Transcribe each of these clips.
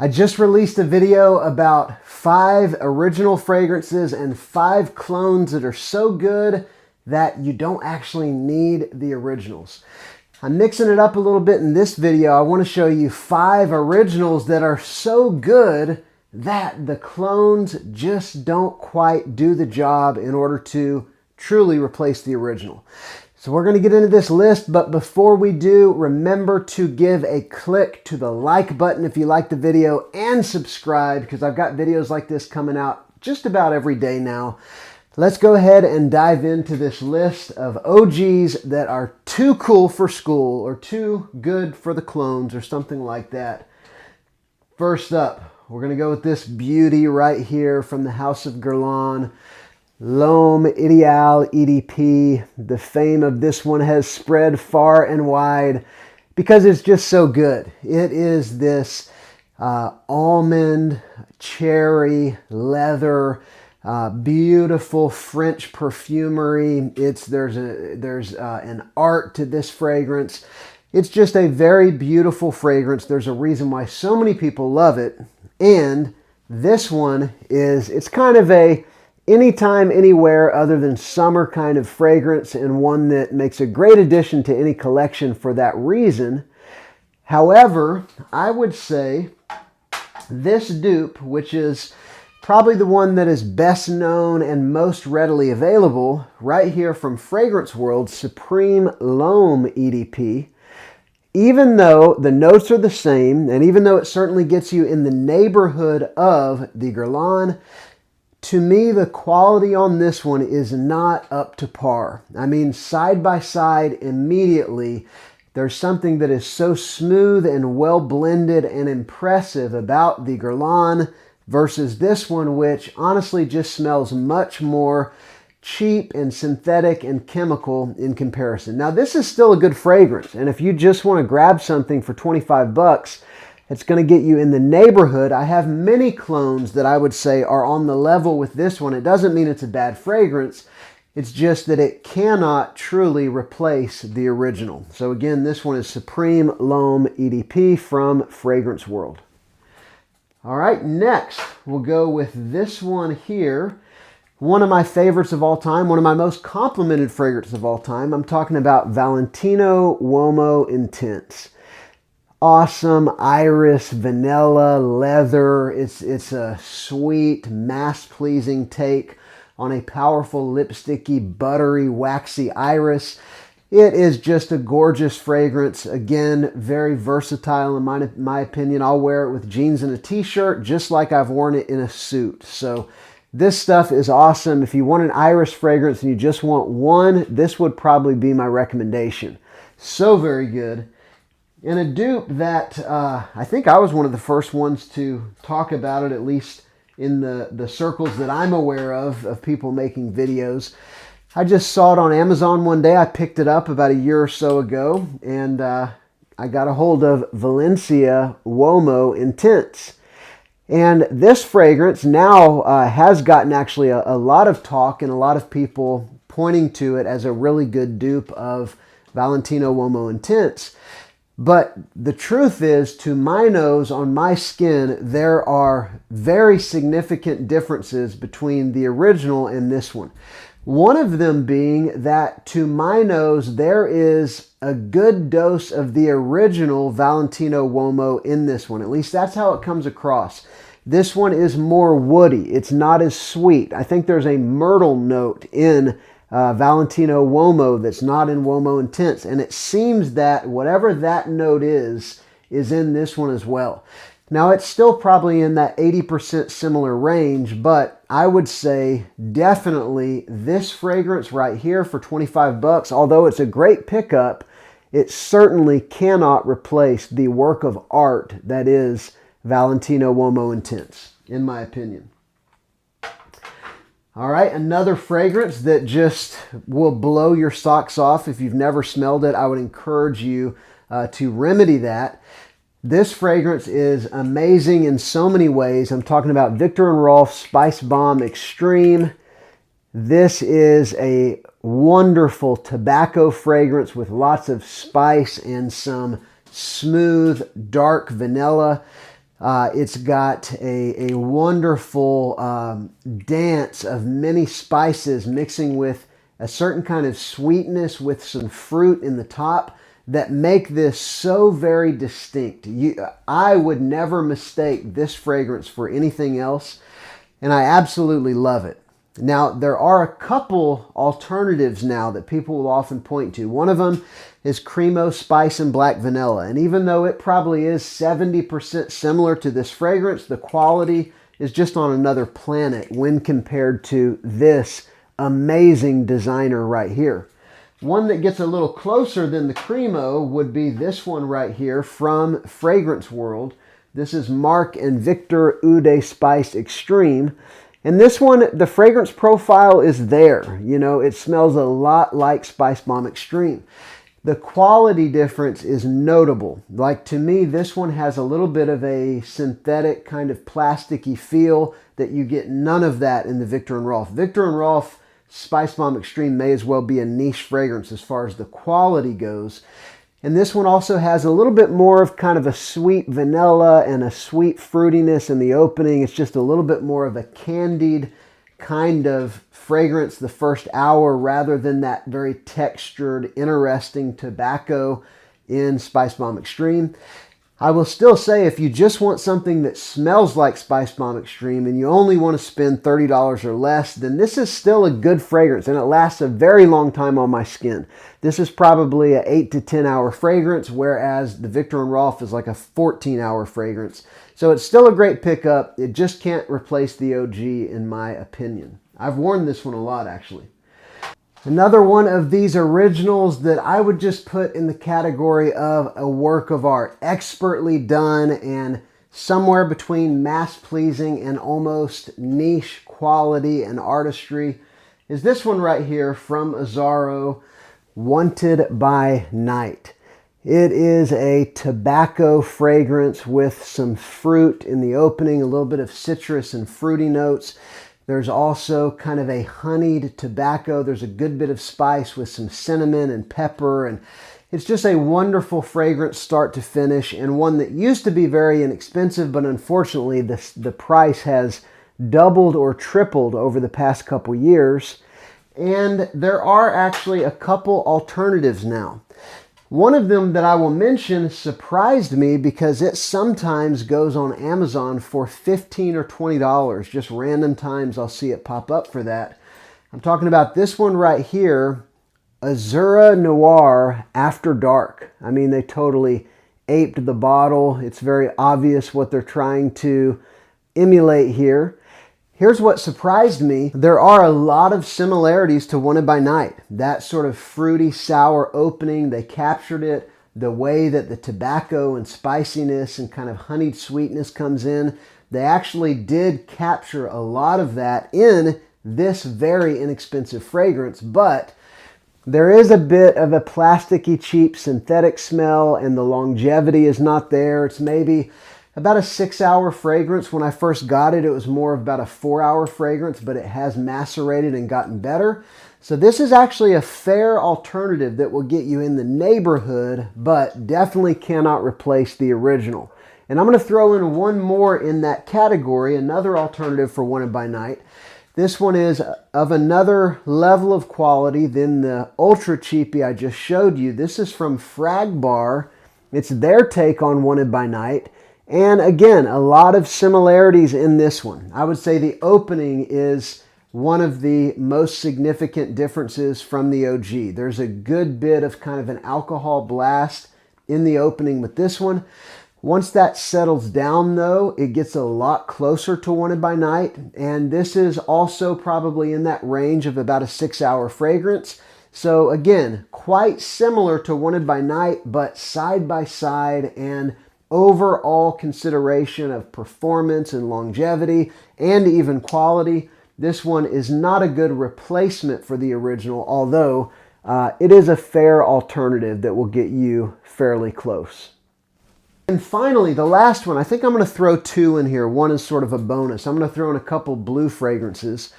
I just released a video about 5 original fragrances and 5 clones that are so good that you don't actually need the originals. I'm mixing it up a little bit in this video. I want to show you 5 originals that are so good that the clones just don't quite do the job in order to truly replace the original. So we're going to get into this list, but before we do, remember to give a click to the like button if you like the video and subscribe, because I've got videos like this coming out just about every day now. Let's go ahead and dive into this list of OGs that are too cool for school or too good for the clones or something like that. First up, we're going to go with this beauty right here from the House of Guerlain. L'Homme Ideal EDT. The fame of this one has spread far and wide because it's just so good. It is this almond, cherry, leather, beautiful French perfumery. There's an art to this fragrance. It's just a very beautiful fragrance. There's a reason why so many people love it. And this one it's kind of a anytime, anywhere other than summer kind of fragrance, and one that makes a great addition to any collection for that reason. However, I would say this dupe, which is probably the one that is best known and most readily available, right here from Fragrance World, Supreme L'Homme EDT, even though the notes are the same, and even though it certainly gets you in the neighborhood of the Guerlain, to me, the quality on this one is not up to par. I mean, side by side, immediately, there's something that is so smooth and well blended and impressive about the Guerlain versus this one, which honestly just smells much more cheap and synthetic and chemical in comparison. Now, this is still a good fragrance, and if you just want to grab something for 25 bucks, it's going to get you in the neighborhood. I have many clones that I would say are on the level with this one. It doesn't mean it's a bad fragrance. It's just that it cannot truly replace the original. So again, this one is Supreme L'Homme EDT from Fragrance World. All right, next we'll go with this one here. One of my favorites of all time, one of my most complimented fragrances of all time. I'm talking about Valentino Uomo Intense. Awesome iris, vanilla, leather. It's a sweet, mass-pleasing take on a powerful, lipsticky, buttery, waxy iris. It is just a gorgeous fragrance. Again, very versatile in my opinion. I'll wear it with jeans and a t-shirt just like I've worn it in a suit. So this stuff is awesome. If you want an iris fragrance and you just want one, this would probably be my recommendation. So very good. And a dupe that I think I was one of the first ones to talk about it, at least in the circles that I'm aware of people making videos. I just saw it on Amazon one day. I picked it up about a year or so ago, and I got a hold of Valencia Uomo Intense. And this fragrance now has gotten actually a lot of talk and a lot of people pointing to it as a really good dupe of Valentino Uomo Intense. But the truth is, to my nose, on my skin, there are very significant differences between the original and this one. One of them being that, to my nose, there is a good dose of the original Valentino Uomo in this one. At least that's how it comes across. This one is more woody. It's not as sweet. I think there's a myrtle note in Valentino Uomo that's not in Uomo Intense, and it seems that whatever that note is in this one as well. Now, it's still probably in that 80% similar range, but I would say definitely this fragrance right here for 25 bucks, although it's a great pickup, it certainly cannot replace the work of art that is Valentino Uomo Intense, in my opinion. All right, another fragrance that just will blow your socks off. If you've never smelled it, I would encourage you to remedy that. This fragrance is amazing in so many ways. I'm talking about Viktor&Rolf Spicebomb Extreme. This is a wonderful tobacco fragrance with lots of spice and some smooth, dark vanilla. It's got a wonderful dance of many spices mixing with a certain kind of sweetness with some fruit in the top that make this so very distinct. I would never mistake this fragrance for anything else, and I absolutely love it. Now, there are a couple alternatives now that people will often point to. One of them is Cremo Spice and Black Vanilla. And even though it probably is 70% similar to this fragrance, the quality is just on another planet when compared to this amazing designer right here. One that gets a little closer than the Cremo would be this one right here from Fragrance World. This is Marc and Viktor Eau de Spice Extreme. And this one, the fragrance profile is there. You know, it smells a lot like Spicebomb Extreme. The quality difference is notable. Like, to me, this one has a little bit of a synthetic kind of plasticky feel that you get none of that in the Viktor&Rolf. Viktor&Rolf Spicebomb Extreme may as well be a niche fragrance as far as the quality goes. And this one also has a little bit more of kind of a sweet vanilla and a sweet fruitiness in the opening. It's just a little bit more of a candied kind of fragrance the first hour rather than that very textured, interesting tobacco in Spicebomb Extreme. I will still say if you just want something that smells like Spicebomb Extreme and you only want to spend $30 or less, then this is still a good fragrance and it lasts a very long time on my skin. This is probably an 8 to 10 hour fragrance, whereas the Viktor&Rolf is like a 14-hour fragrance. So it's still a great pickup. It just can't replace the OG in my opinion. I've worn this one a lot actually. Another one of these originals that I would just put in the category of a work of art, expertly done and somewhere between mass-pleasing and almost niche quality and artistry, is this one right here from Azzaro, Wanted by Night. It is a tobacco fragrance with some fruit in the opening, a little bit of citrus and fruity notes. There's also kind of a honeyed tobacco. There's a good bit of spice with some cinnamon and pepper. And it's just a wonderful fragrance start to finish, and one that used to be very inexpensive, but unfortunately the price has doubled or tripled over the past couple years. And there are actually a couple alternatives now. One of them that I will mention surprised me because it sometimes goes on Amazon for $15 or $20. Just random times I'll see it pop up for that. I'm talking about this one right here, Azzaro Noir After Dark. I mean, they totally aped the bottle. It's very obvious what they're trying to emulate here. Here's what surprised me. There are a lot of similarities to Wanted by Night. That sort of fruity, sour opening, they captured it. The way that the tobacco and spiciness and kind of honeyed sweetness comes in, they actually did capture a lot of that in this very inexpensive fragrance, but there is a bit of a plasticky, cheap synthetic smell, and the longevity is not there. It's maybe about a 6-hour fragrance. When I first got it, it was more of about a 4-hour fragrance, but it has macerated and gotten better. So this is actually a fair alternative that will get you in the neighborhood, but definitely cannot replace the original. And I'm going to throw in one more in that category, another alternative for Wanted by Night. This one is of another level of quality than the ultra cheapie I just showed you. This is from Frag Bar. It's their take on Wanted by Night. And again, a lot of similarities in this one. I would say the opening is one of the most significant differences from the OG. There's a good bit of kind of an alcohol blast in the opening with this one. Once that settles down though, it gets a lot closer to Wanted by Night. And this is also probably in that range of about a 6-hour fragrance. So again, quite similar to Wanted by Night, but side by side, and overall consideration of performance and longevity and even quality, this one is not a good replacement for the original, although it is a fair alternative that will get you fairly close. And finally, the last one, I think I'm going to throw two in here. One is sort of a bonus. I'm going to throw in a couple blue fragrances.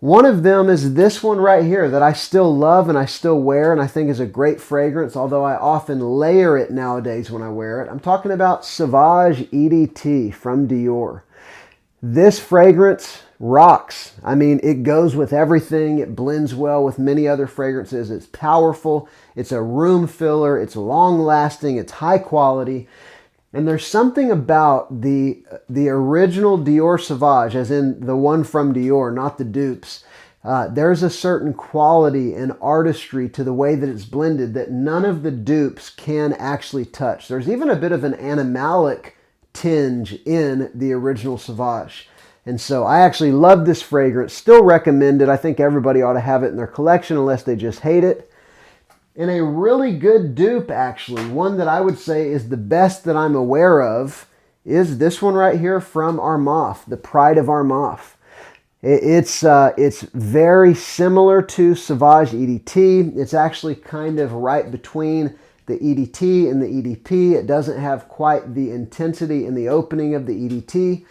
One of them is this one right here that I still love and I still wear and I think is a great fragrance, although I often layer it nowadays when I wear it. I'm talking about Sauvage EDT from Dior. This fragrance rocks. I mean, it goes with everything. It blends well with many other fragrances. It's powerful. It's a room filler. It's long lasting. It's high quality. And there's something about the original Dior Sauvage, as in the one from Dior, not the dupes. There's a certain quality and artistry to the way that it's blended that none of the dupes can actually touch. There's even a bit of an animalic tinge in the original Sauvage. And so I actually love this fragrance. Still recommend it. I think everybody ought to have it in their collection unless they just hate it. And a really good dupe, actually, one that I would say is the best that I'm aware of, is this one right here from Armaf, the Pride of Armaf. It's very similar to Sauvage EDT. It's actually kind of right between the EDT and the EDP. It doesn't have quite the intensity in the opening of the EDT.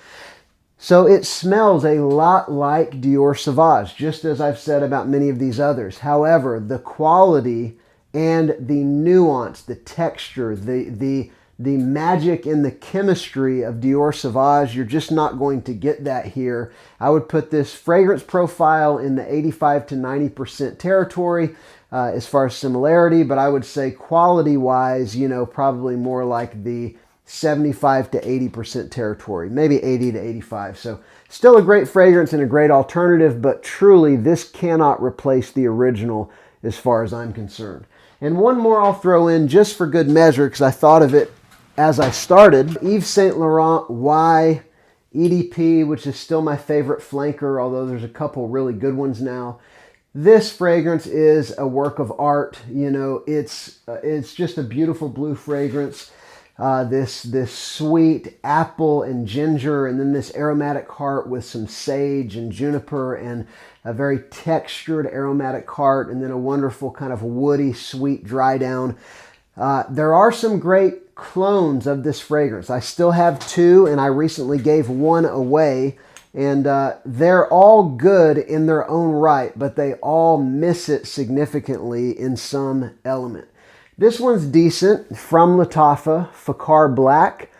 So it smells a lot like Dior Sauvage, just as I've said about many of these others. However, the quality and the nuance, the texture, the magic and the chemistry of Dior Sauvage, you're just not going to get that here. I would put this fragrance profile in the 85 to 90% territory as far as similarity, but I would say quality-wise, you know, probably more like the 75 to 80% territory, maybe 80 to 85. So still a great fragrance and a great alternative, but truly this cannot replace the original as far as I'm concerned. And one more I'll throw in just for good measure because I thought of it as I started. Yves Saint Laurent Y EDP, which is still my favorite flanker, although there's a couple really good ones now. This fragrance is a work of art. You know, it's just a beautiful blue fragrance. This sweet apple and ginger, and then this aromatic heart with some sage and juniper and a very textured aromatic heart, and then a wonderful kind of woody, sweet dry down. There are some great clones of this fragrance. I still have two, and I recently gave one away, and they're all good in their own right, but they all miss it significantly in some element. This one's decent, from Lattafa, Fakar Black.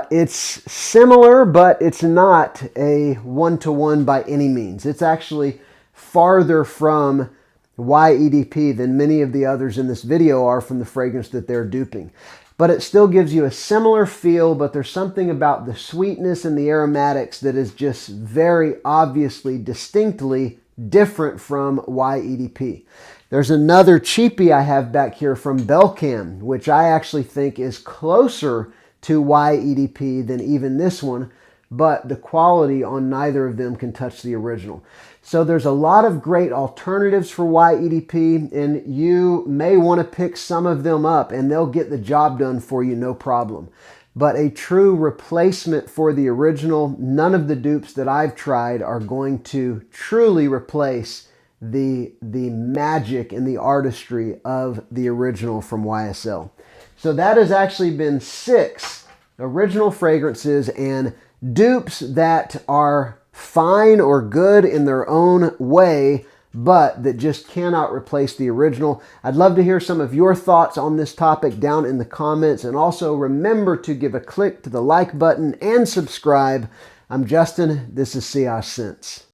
It's similar, but it's not a one-to-one by any means. It's actually farther from YEDP than many of the others in this video are from the fragrance that they're duping. But it still gives you a similar feel, but there's something about the sweetness and the aromatics that is just very obviously, distinctly different from YEDP. There's another cheapie I have back here from Belcam, which I actually think is closer to YEDP than even this one, but the quality on neither of them can touch the original. So there's a lot of great alternatives for YEDP, and you may want to pick some of them up, and they'll get the job done for you, no problem. But a true replacement for the original, none of the dupes that I've tried are going to truly replace the magic and the artistry of the original from YSL. So that has actually been 6 original fragrances and dupes that are fine or good in their own way, but that just cannot replace the original. I'd love to hear some of your thoughts on this topic down in the comments, and also remember to give a click to the like button and subscribe. I'm Justin. This is CI Scents.